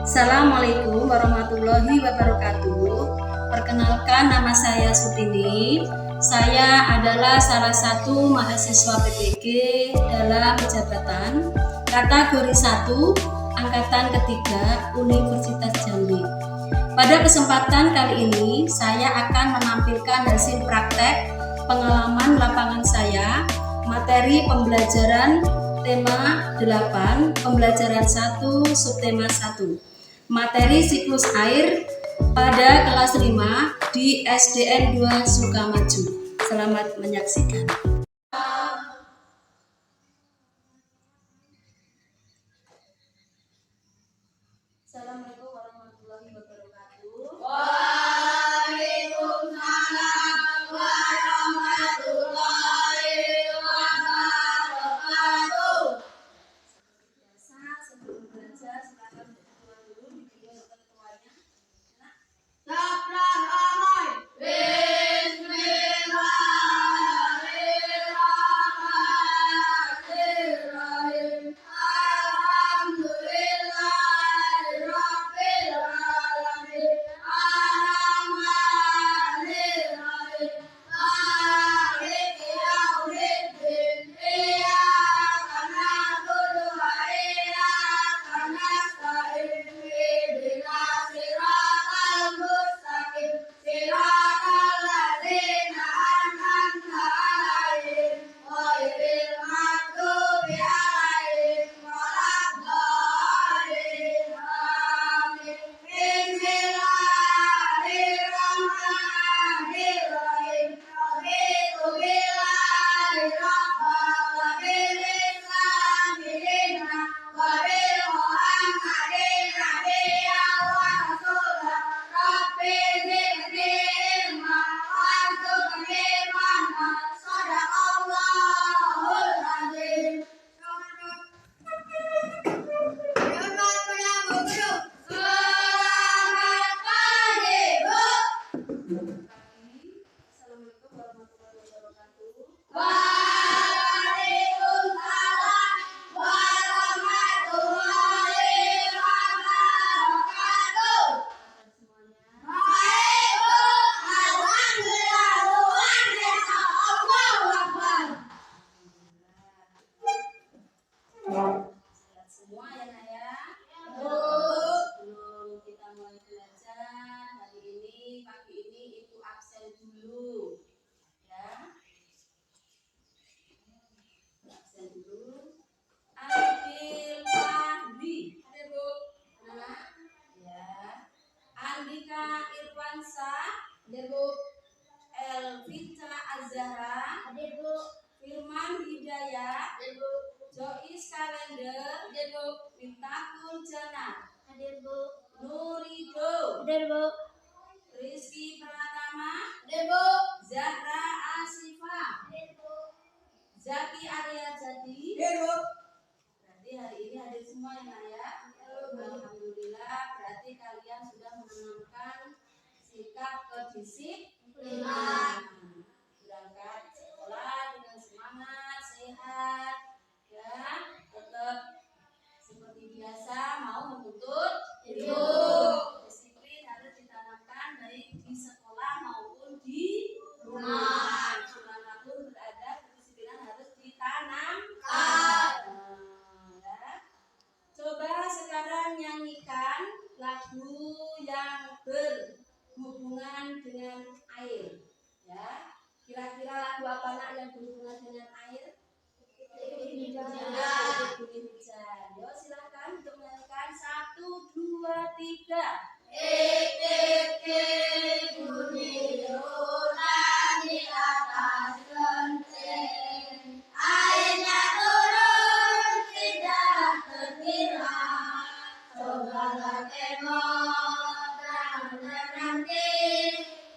Assalamualaikum warahmatullahi wabarakatuh. Perkenalkan, nama saya Sutini. Saya adalah salah satu mahasiswa PPG dalam jabatan kategori 1 angkatan ketiga Universitas Jambi. Pada kesempatan kali ini saya akan menampilkan hasil praktek pengalaman lapangan saya, materi pembelajaran tema 8, pembelajaran 1, subtema 1. Materi siklus air pada kelas 5 di SDN 2 Sukamaju. Selamat menyaksikan. Assalamualaikum warahmatullahi wabarakatuh. Waalaikumsalam warahmatullahi wabarakatuh. Biasa sebelum belajar silakan berdoa dulu di video ketuanya. Daftar amai. Bismillahirrahmanirrahim. Alhamdulillahirabbil alamin. Arrahmanirrahim. Maliki yaumiddin. Iyyaka na'budu wa iyyaka nasta'in. Ihdinas siratal mustaqim. Siratal ladzina an'amta 'alaihim ghairil maghdubi 'alaihim waladdallin. Amin. Bismillahirrahmanirrahim. Raditu billahi rabban wa bil islami dinan wa bil Muhammadin nabiyyan wa rasulan. Rabbi zidni ilman warzuqni fahman. Shadaqallahul azim. Selamat menyambut guru. Selamat pagi, Bu. Assalamualaikum warahmatullahi wabarakatuh. Waalaikumsalam warahmatullahi wabarakatuh. Semuanya. Baik, Bu. Alhamdulillah, luar biasa. Allahu Akbar. Sehat semua ya Nak ya. Bu. Sebelum kita mulai belajar hari ini, pagi ini Ibu absen dulu ya. Absen dulu. Adil Fahri. Hadir Bu. Anak. Ya. Andika Irwansa. Hadir, Bu. Elvita Azhara. Hadir, Bu. Firman Hidayat. Hadir, Bu. Jois Kalender. Hadir, Bu. Miftahul Jannah. Hadir, Bu. Nurido. Hadir, Bu. Rizky Pratama. Hadir, Bu. Zahra Asifah. Hadir, Bu. Zaki Arya Jadi. Hadir, Bu. Berarti hari ini hadir semua ya Nak ya. Alhamdulillah, berarti kalian sudah menanamkan sikap kedisiplinan. Berangkat sekolah dengan semangat, sehat, ya, tetap seperti biasa mau menuntut ilmu. Disiplin harus ditanamkan baik di sekolah maupun di rumah. Dimanapun berada, kedisiplinan harus ditanamkan. Ya. Coba sekarang nyanyikan lagu yang berhubungan dengan air. Ya, kira-kira lagu apa Nak yang berhubungan dengan air? Bunyi hujan. Yo silakan untuk menyanyikan 1, 2, 3. Titik-titik bunyi hujan di atas genteng. Airnya turun tidak terkira. Cobalah tengok dan nanti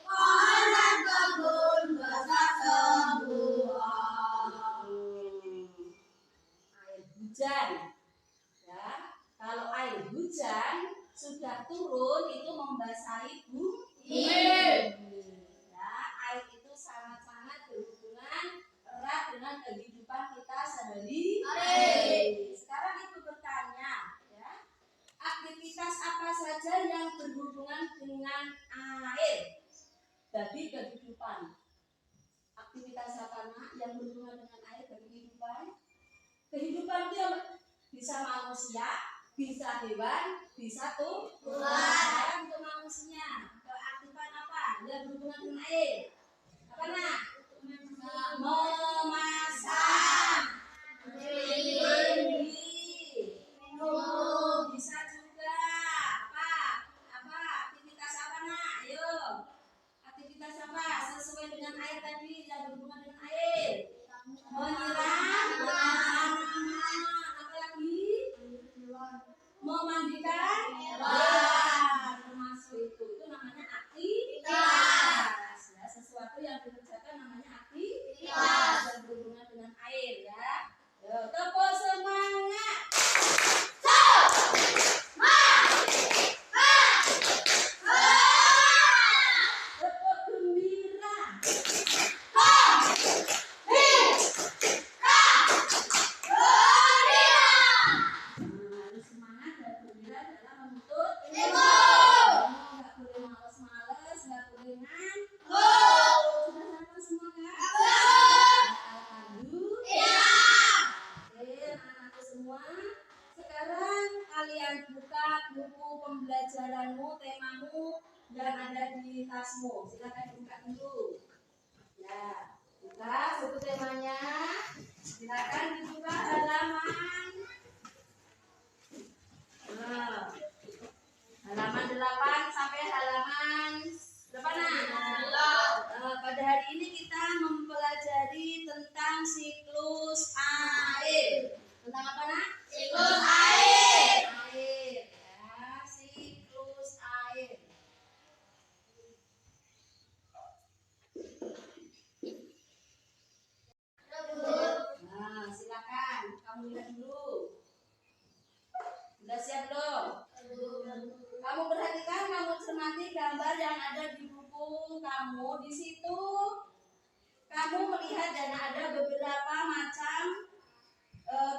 pohon dan kebun basah semua. Air hujan. Ya, kalau air hujan sudah turun itu membasahi bumi. Ya, air itu sangat-sangat berhubungan erat dengan kehidupan kita sehari-hari. Sekarang Ibu bertanya, ya, saja yang berhubungan dengan air bagi kehidupan? Aktivitas apa nak yang berhubungan dengan air bagi kehidupan? Kehidupan itu bisa manusia, bisa hewan, bisa tumbuhan. Untuk manusia, keaktifan apa yang berhubungan dengan air? Apa nak? Memasak, mandi, minum, bisa juga apa aktivitas apa nak? Ayo, aktivitas apa sesuai dengan air tadi yang berhubungan dengan air? Menyiram tanaman, apa lagi? Memandikan hewan, termasuk itu namanya aktivitas. Ya, sesuatu yang dikerjakan namanya aktivitas yang berhubungan dengan air ya. Yo, tepuk semangat. Tepuk gembira. Harus semangat dan gembira dalam menuntut ilmu. Nggak boleh males-males, nggak boleh ngantuk. Sudah hafal semua kan? Alhamdulillah. Oke, anak-anakku semua. Sekarang kalian buka buku pembelajaranmu, temamu yang ada di tasmu. Silakan dibuka dulu. Ya, buka buku temanya. Silakan dibuka halaman. Halaman 8 sampai halaman berapa nak? Pada hari ini kita mempelajari tentang siklus air. Tentang apa nak? Siklus air. Air ya, siklus air. Nah, silakan kamu lihat dulu. Sudah siap belum? Kamu perhatikan, kamu cermati gambar yang ada di buku kamu. Di situ kamu melihat dan ada beberapa macam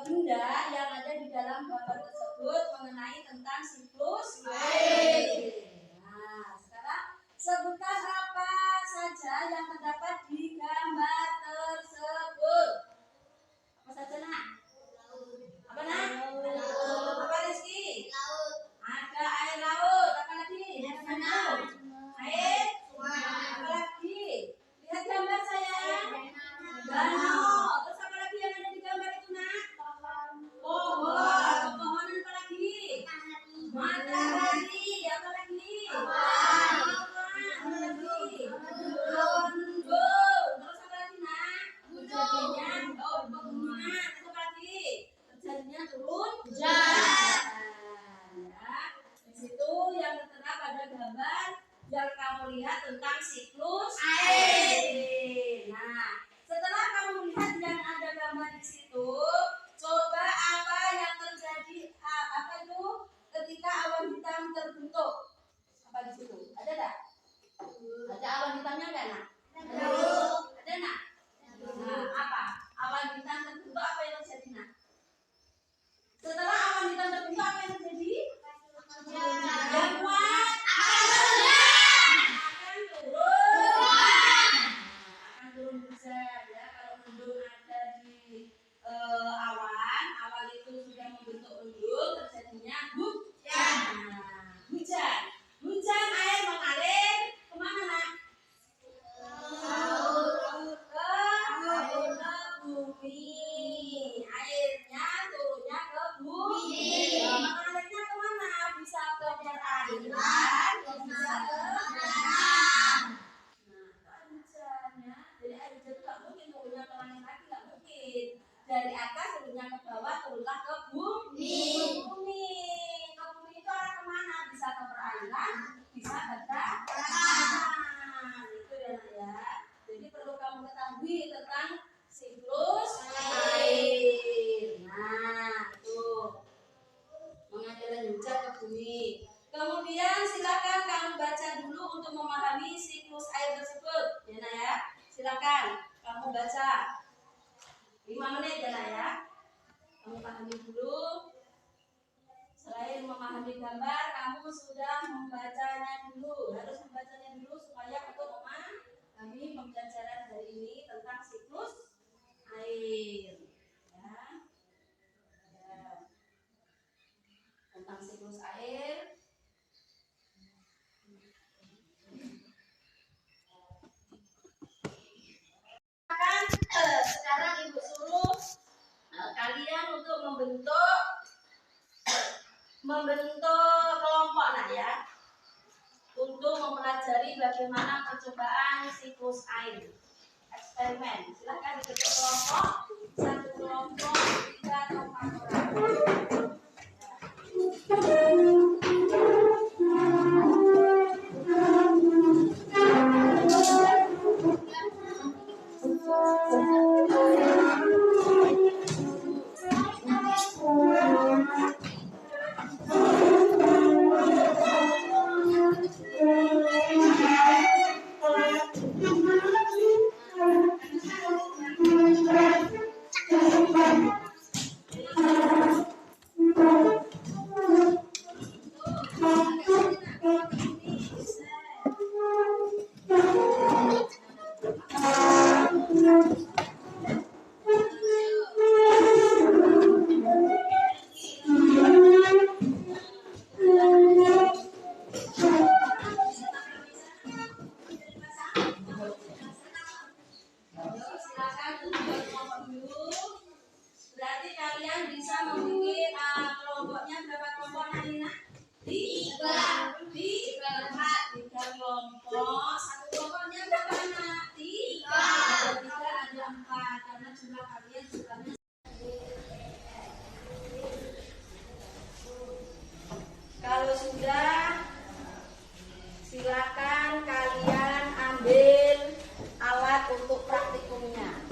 benda yang ada di dalam gambar tersebut mengenai tentang siklus air. Nah, sekarang sebutkan apa saja yang terdapat di gambar tersebut. Apa saja nak? Apa nak? Apa Rizky? Ada air laut. Apa lagi? Air? Apa lagi? Lihat gambar saya. Danau. Terus apa lagi yang ada di gambar itu nak? Pohon. Pepohonan apa lagi? Matahari. Apa lagi? Awan. Apa lagi? Awan mendung. Terus apa lagi nak? Terjadinya pegunungan. Terus apa lagi? Terjadinya turun hujan. Ya, di situ yang tertera pada gambar yang kamu lihat tentang siklus air. Nah, setelah kamu lihat yang ada gambar di situ, coba apa yang terjadi? Apa itu ketika awan hitam terbentuk? Apa di situ? Ada tak? Ada awan hitamnya enggak nak? Ada nak? Nah, apa? Awan hitam terbentuk, apa yang terjadi nak? Setelah awan hitam terbentuk, apa yang terjadi? Yang kuat akan turun hujan ya. Kalau mendung ada di awan itu sudah membentuk mendung, terjadinya hujan. Hujan air mengalir kemana nak? Ke bumi. Airnya turunnya ke bumi. Mengalirnya kemana? Bisa ke perairan, bisa ke danau. Nah, kan hujannya, jadi air hujan itu nggak mungkin turunnya ke langit lagi, nggak mungkin. Dari atas turunnya ke bawah, turunlah ke bumi. Ke bumi itu arah kemana? Bisa ke perairan, bisa ke danau. Itu ya. Jadi perlu kamu ketahui tentang siklus air. Nah, itu mengalir hujan ke bumi. Kemudian silakan kamu baca dulu untuk memahami siklus air tersebut. Ya nak ya. Silakan kamu baca 5 menit ya nak ya. Kamu pahami dulu. Selain memahami mengambil gambar, kamu sudah membacanya dulu. Harus membacanya dulu supaya untuk memahami pembelajaran hari ini tentang siklus air. Ya. Ya. Tentang siklus air. Sekarang Ibu suruh kalian untuk membentuk kelompok lah ya, untuk mempelajari bagaimana percobaan siklus air, eksperimen. Silahkan dibentuk kelompok, satu kelompok 3 atau 4 orang. Berarti kalian bisa membuat kelompoknya berapa kelompok Nalina? 3 kelompok. Satu kelompoknya berapa anak? 3. Ada 4 karena jumlah kalian jumlahnya. Kalau sudah, silakan kalian ambil alat untuk praktikumnya.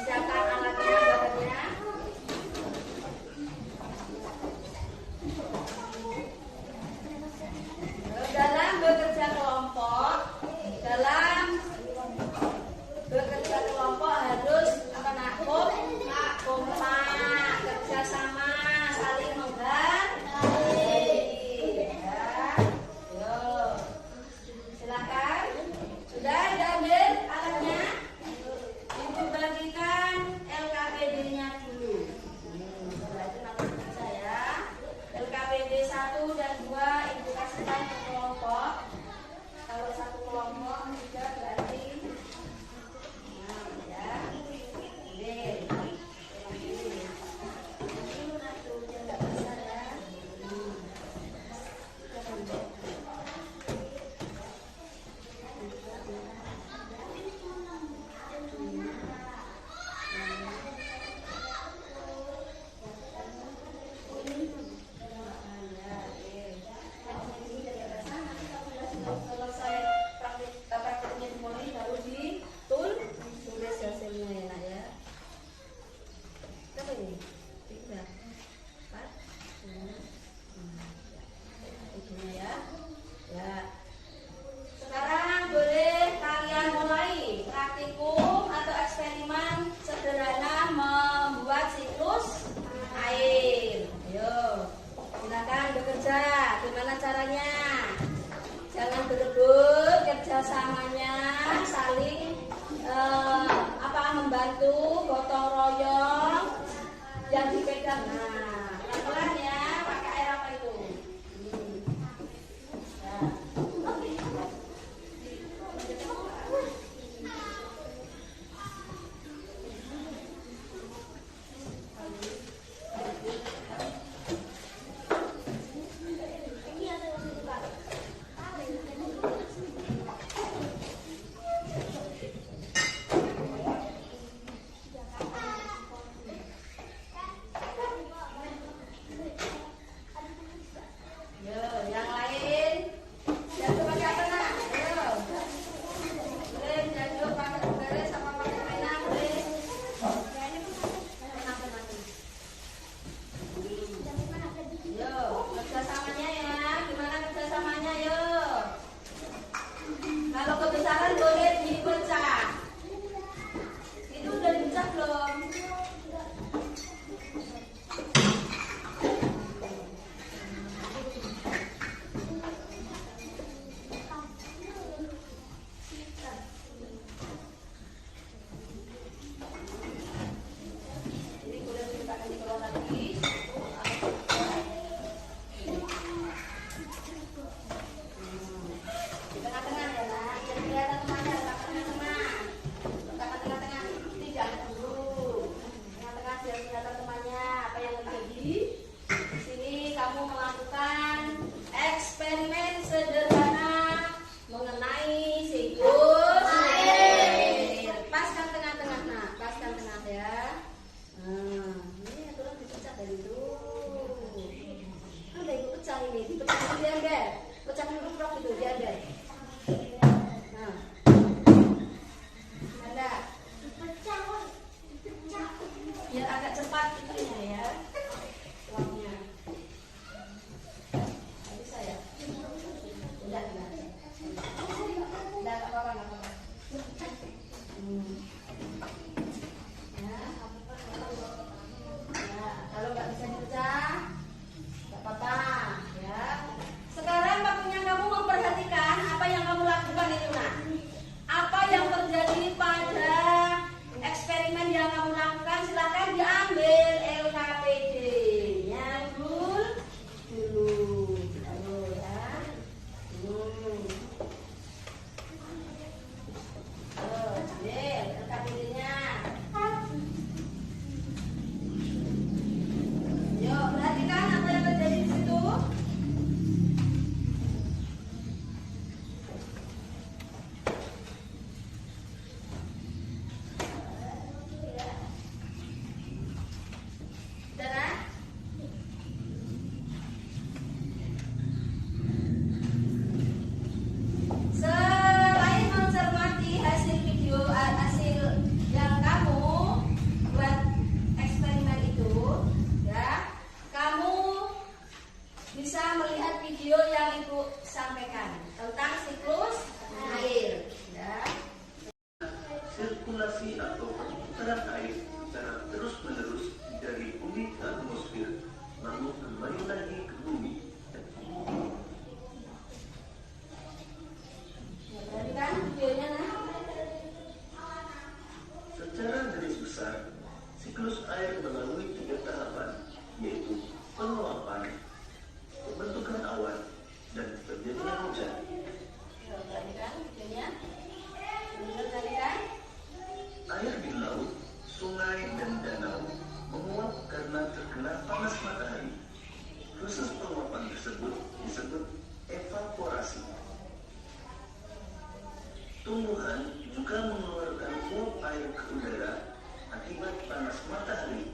Siapkan alatnya, bahannya. Dalam bekerja kelompok harus apa nak? Kompak, kerjasama, saling menghargai. Ya. Yo. Silakan. Sudah diambil alatnya? Ibu bagikan LKPD-nya dulu. Berarti nanti bisa ya. LKPD 1 dan 2 Ibu kasihkan ke kelompok. Kalau satu kelompok 3 berarti 6 ya. Selesai praktiknya dimulai baru ditulis hasilnya ya nak ya. Berapa ini? 3, 4, 5, itunya ya. Ya. Sekarang boleh kalian mulai praktikum atau eksperimen sederhana membuat siklus air. Ayo, silakan bekerja. Gimana caranya? Jangan berebut, kerjasamanya saling membantu, gotong royong, yang dipegang. Nah, pelan-pelan ya, pakai air apa itu? air secara terus-menerus dari bumi ke atmosfer, lalu kembali lagi ke bumi. Perhatikan videonya, nah. Secara garis besar, siklus air melalui 3 tahapan, yaitu penguapan, pembentukan awan, dan terjadinya hujan. Perhatikan videonya. Perhatikan. Air di laut, sungai, dan danau menguap karena terkena panas matahari. Proses penguapan tersebut disebut evaporasi. Tumbuhan juga mengeluarkan uap air ke udara akibat panas matahari.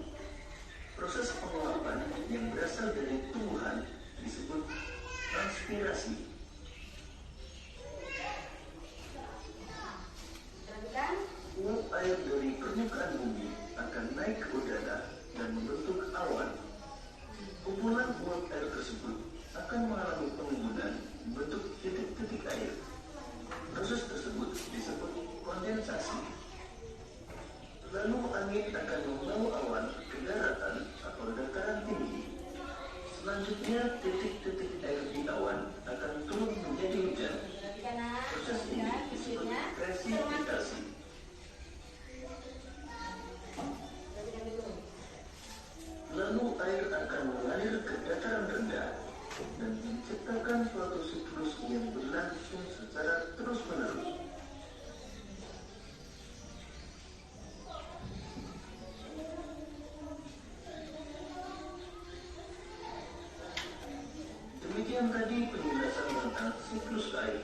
Proses penguapan yang berasal dari tumbuhan disebut transpirasi. Uap air dari permukaan bumi akan naik ke udara dan membentuk awan. Kumpulan uap air tersebut akan mengalami penimbunan membentuk titik-titik air. Proses tersebut disebut kondensasi. Lalu angin akan membawa awan ke daratan atau dataran tinggi. Selanjutnya titik-titik air di awan akan turun menjadi hujan. Proses ini disebut presipitasi. Lalu air akan mengalir ke dataran rendah dan menciptakan suatu siklus yang berlangsung secara terus-menerus. Demikian tadi penjelasan tentang siklus air.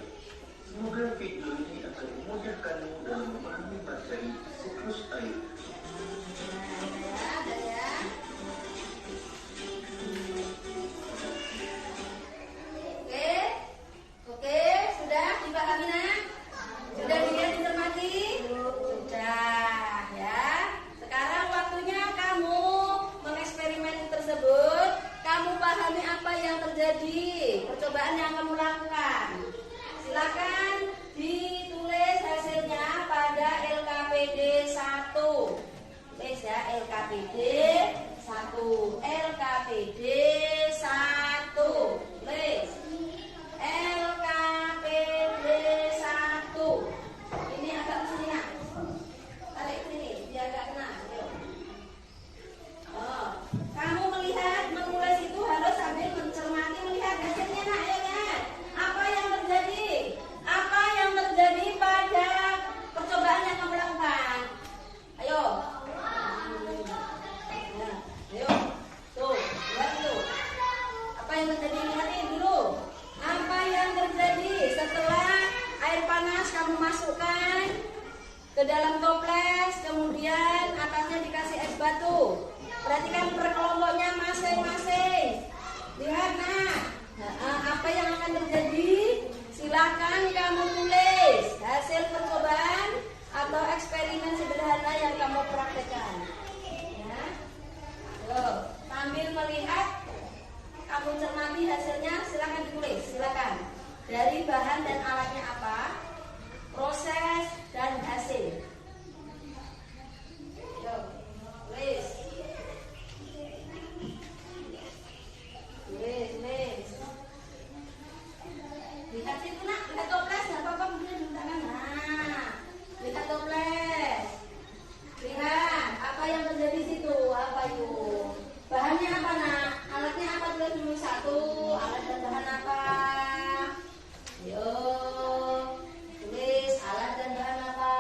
Semoga video ini akan memudahkanmu dalam memahami materi siklus air. Oke, sudah dipahami, nak? Sudah dilihat, dicermati? Sudah, ya. Sekarang waktunya kamu mengeksperimen tersebut. Kamu pahami apa yang terjadi, percobaan yang kamu lakukan. Silakan ditulis hasilnya pada LKPD 1. Tulis ya, LKPD 1. LKPD 1. Tulis. LKPD 1. Ini agak ke sini, nak. Tarik ke sini, biar agak kena. Ayo. Oh, kamu melihat, menulis itu harus sambil mencermati melihat hasilnya, nak. Ayo lihat. Apa yang terjadi? Apa yang terjadi pada percobaan yang kamu lakukan? Ayo. Nah, ayo. Tuh, lihat itu. Apa yang terjadi? Lihatin dulu. Apa yang terjadi setelah air panas kamu masukkan ke dalam toples, kemudian atasnya dikasih es batu. Perhatikan perkelompoknya masing-masing. Lihat, nah, apa yang akan terjadi? Silakan kamu tulis hasil percobaan atau eksperimen sederhana yang kamu praktekkan. Ya. Tuh, sambil melihat, kamu cermati hasilnya, silakan ditulis, silakan. Dari bahan dan alatnya apa, proses dan hasil. Yo, tulis. Tulis. Lihat situ, nak, lihat toples, nggak apa-apa, mungkin di tangan. Nah, lihat toples. Lihat, apa yang terjadi situ, apa itu? Bahannya apa, nak? Alatnya apa? Tulis dulu 1. Alat dan bahan apa? Yo, tulis alat dan bahan apa?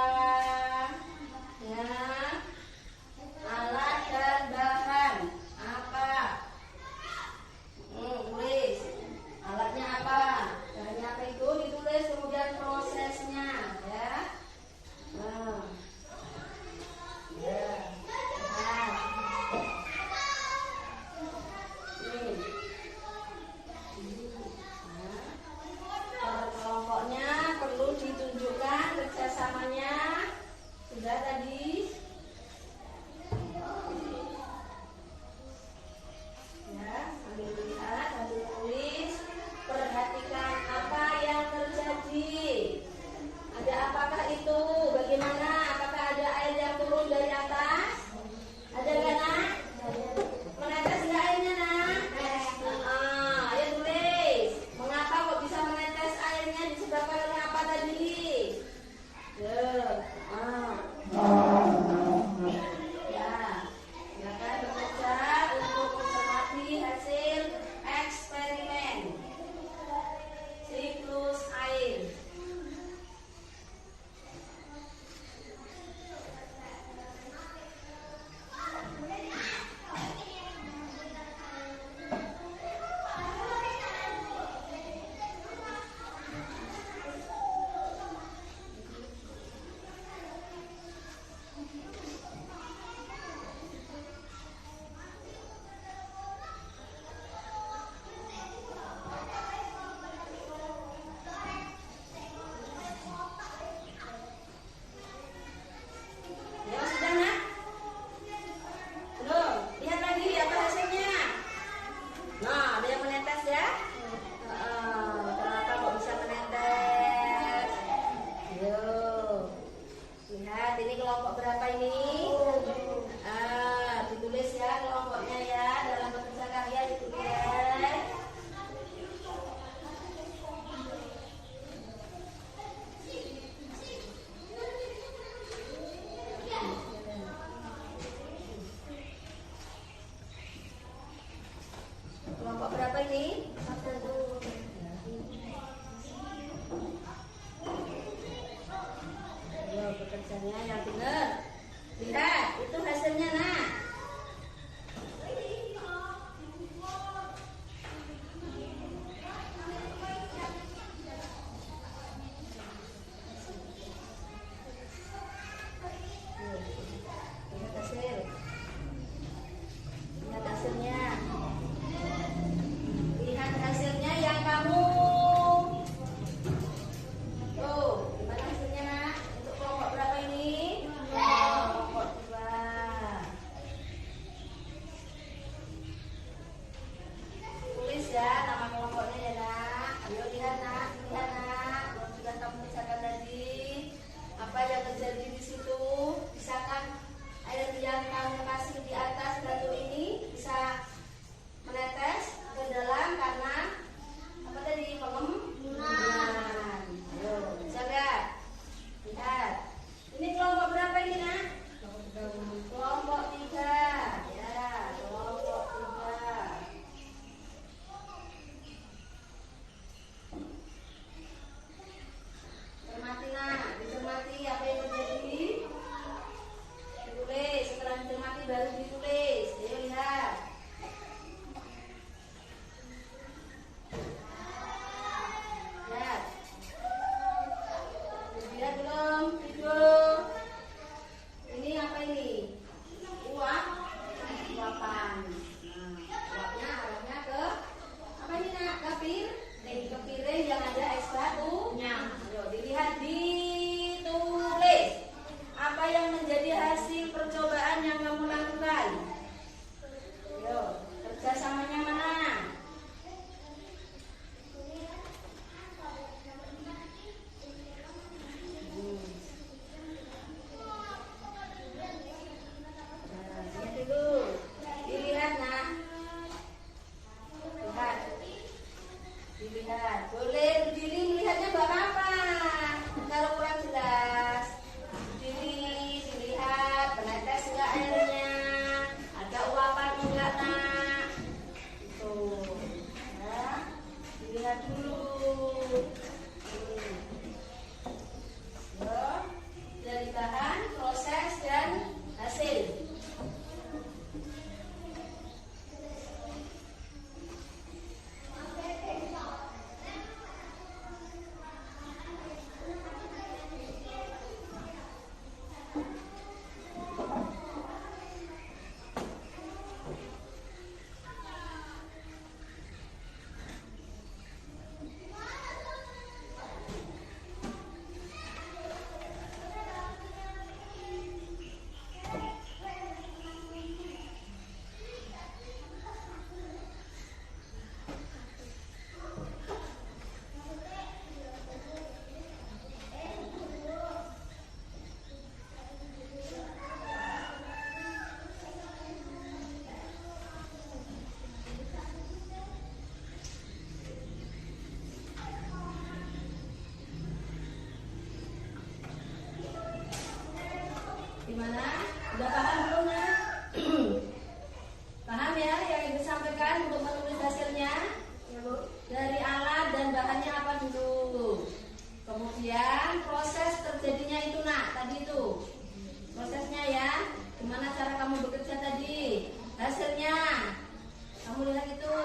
kamu lihat itu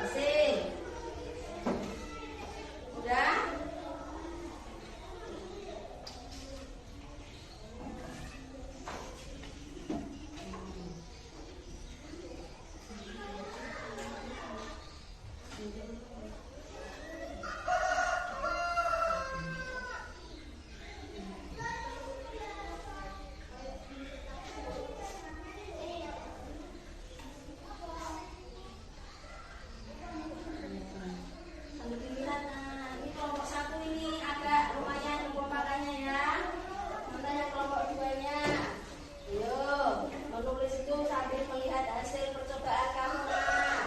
mesin. Udah? Sambil dilihat, nah, ini kelompok 1 ini agak lumayan kelompakannya ya. Mana yang kelompok 2-nya? Ayo, menulis itu sambil melihat hasil percobaan kamu, nak.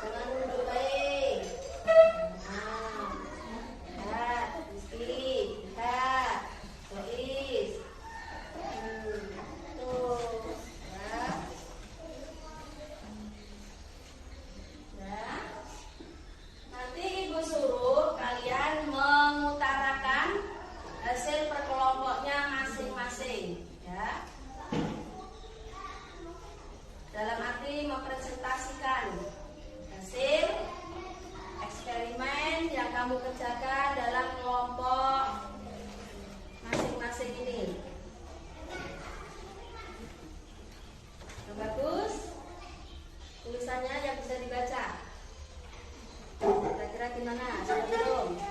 Jangan nunduk baik. Nah, lihat, Rizky, lihat, Jois. Tuh, ya. Ya. Nanti ibu suruh kalian mengutarakan hasil perkelompoknya masing-masing, ya. Dalam arti mempresentasikan hasil eksperimen yang kamu kerjakan dalam kelompok masing-masing ini. Yang bagus, tulisannya yang bisa dibaca. Kira-kira gimana? Sudah belum? Ya.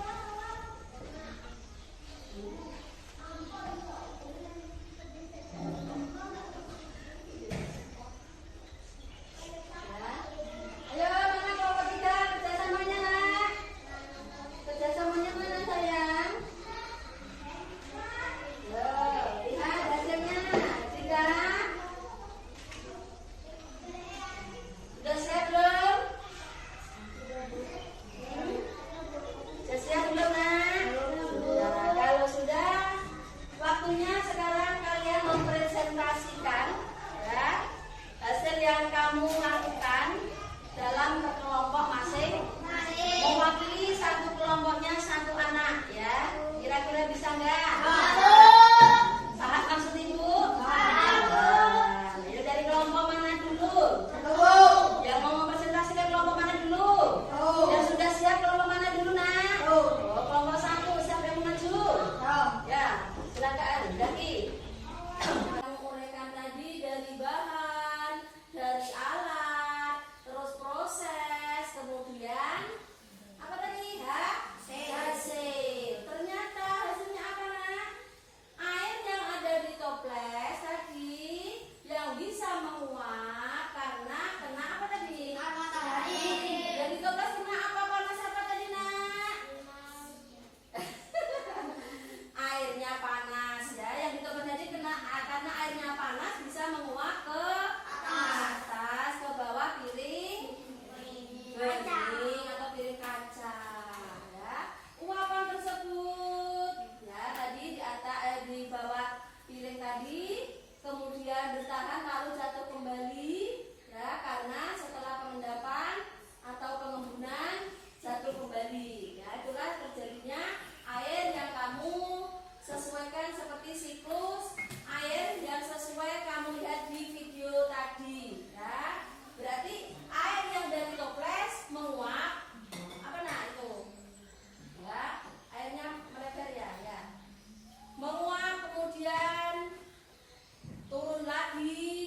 Ayo, mana kelompok 3? Kerjasamanya, nak. Kerjasamanya mana, sayang? Yo, lihat hasilnya. 3. Sudah siap belum? Sudah siap belum, nak? Nah, kalau sudah, waktunya sekarang kalian mempresentasikan ya hasil yang kamu lakukan dalam kelompok masing. Mewakili satu kelompoknya satu anak ya. Kira-kira bisa nggak? Paham maksud ibu? Nah, ayo dari kelompok mana dulu? Yang mau mempresentasikan kelompok mana dulu? Yang sudah siap kelompok mana dulu, nak? Kelompok 1, siapa yang maju? Ya, silakan, Daki. Kamu uraikan tadi dari bahan, dari alat, terus proses, kemudian apa tadi? Hasil. Ternyata hasilnya apa, nak? Air yang ada di toples tadi yang bisa menguap karena kena apa tadi? Yang di toples kena apa, panas apa tadi, nak? Airnya panas ya. Yang di toples tadi kena karena airnya panas bisa menguap ke atas, ke bawah piring bening atau piring kaca ya. Uapan tersebut ya tadi di atas di bawah piring tadi kemudian bertahan lalu jatuh kembali ya karena setelah pengendapan atau pengembunan jatuh kembali ya. Itulah terjadinya air yang kamu sesuaikan seperti siklus air yang sesuai kamu lihat di video tadi ya. Berarti air yang dari toples menguap apa, nah itu ya, airnya melebar ya menguap kemudian turun lagi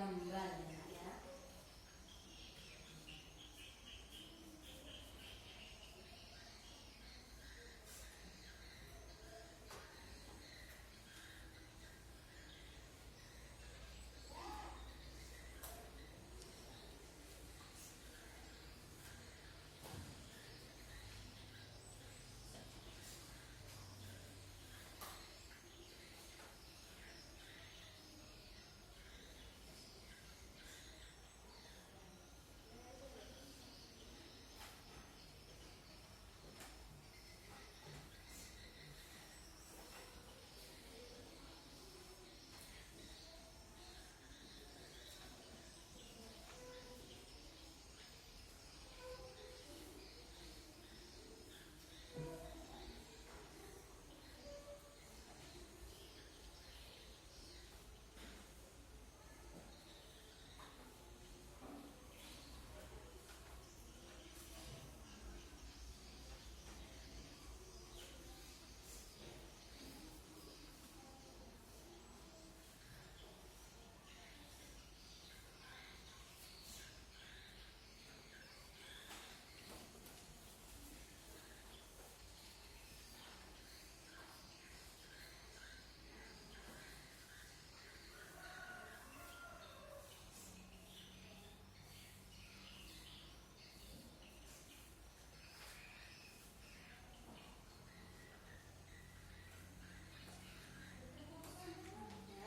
gambar ya.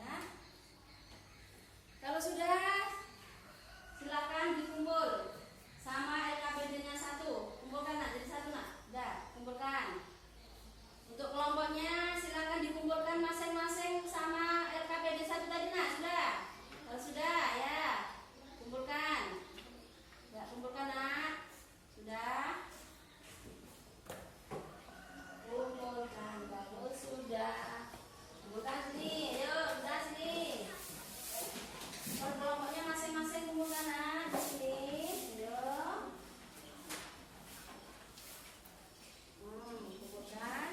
Ya. Kalau sudah, silakan dikumpul sama LKPD-nya satu. Kumpulkan nak, jadi satu nak. Udah, kumpulkan. Untuk kelompoknya silakan dikumpulkan masing-masing sama LKPD satu tadi nak. Sudah. Kalau sudah ya, kumpulkan. Ya, kumpulkan nak. Sudah. Kumpulkan kalau sudah. Kumpulkan sini, ayo, sudah sini. Kalau kelompoknya masing-masing kumpulkan nak di sini. Ayo. Kumpulkan.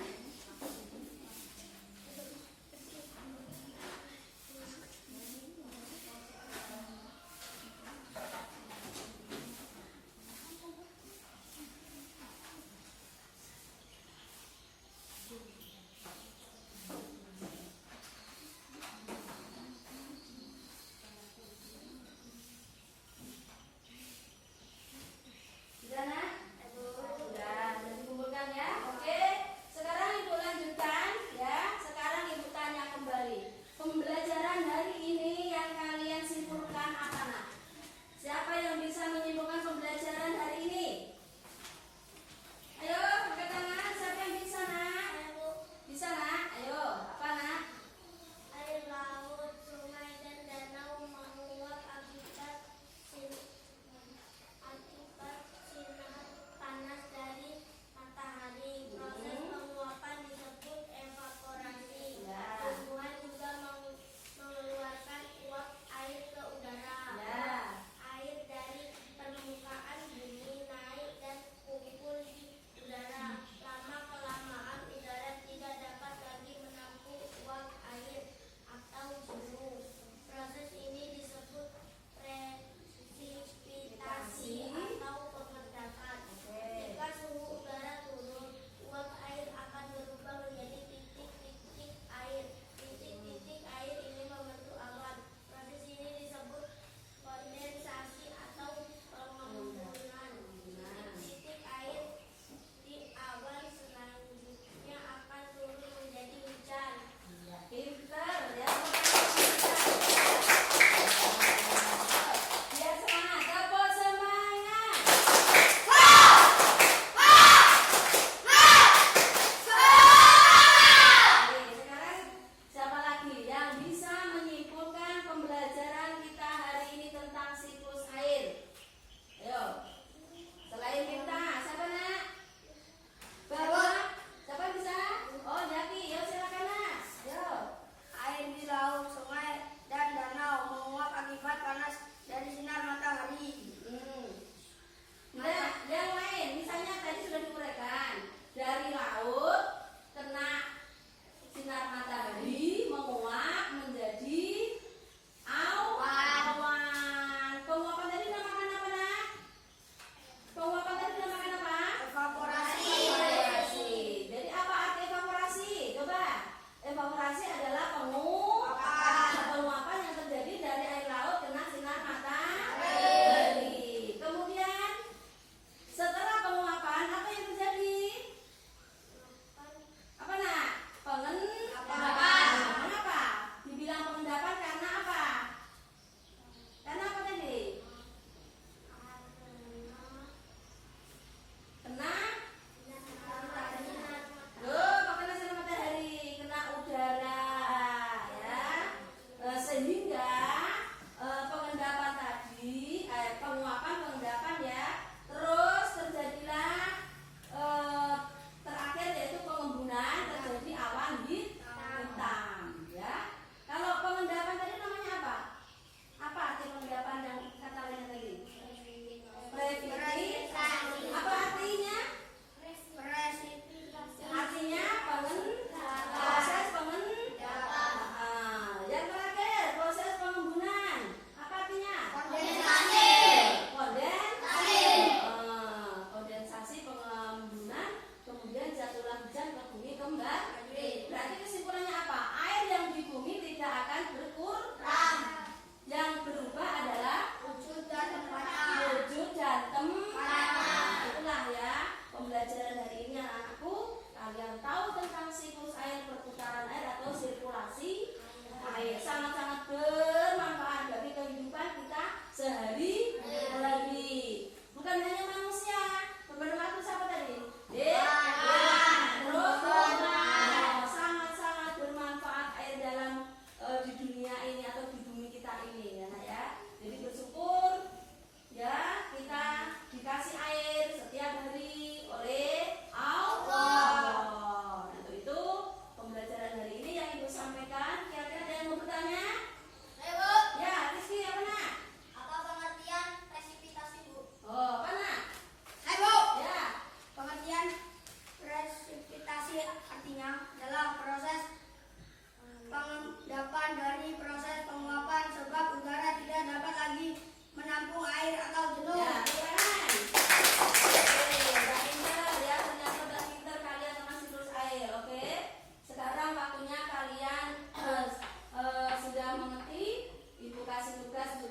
tugas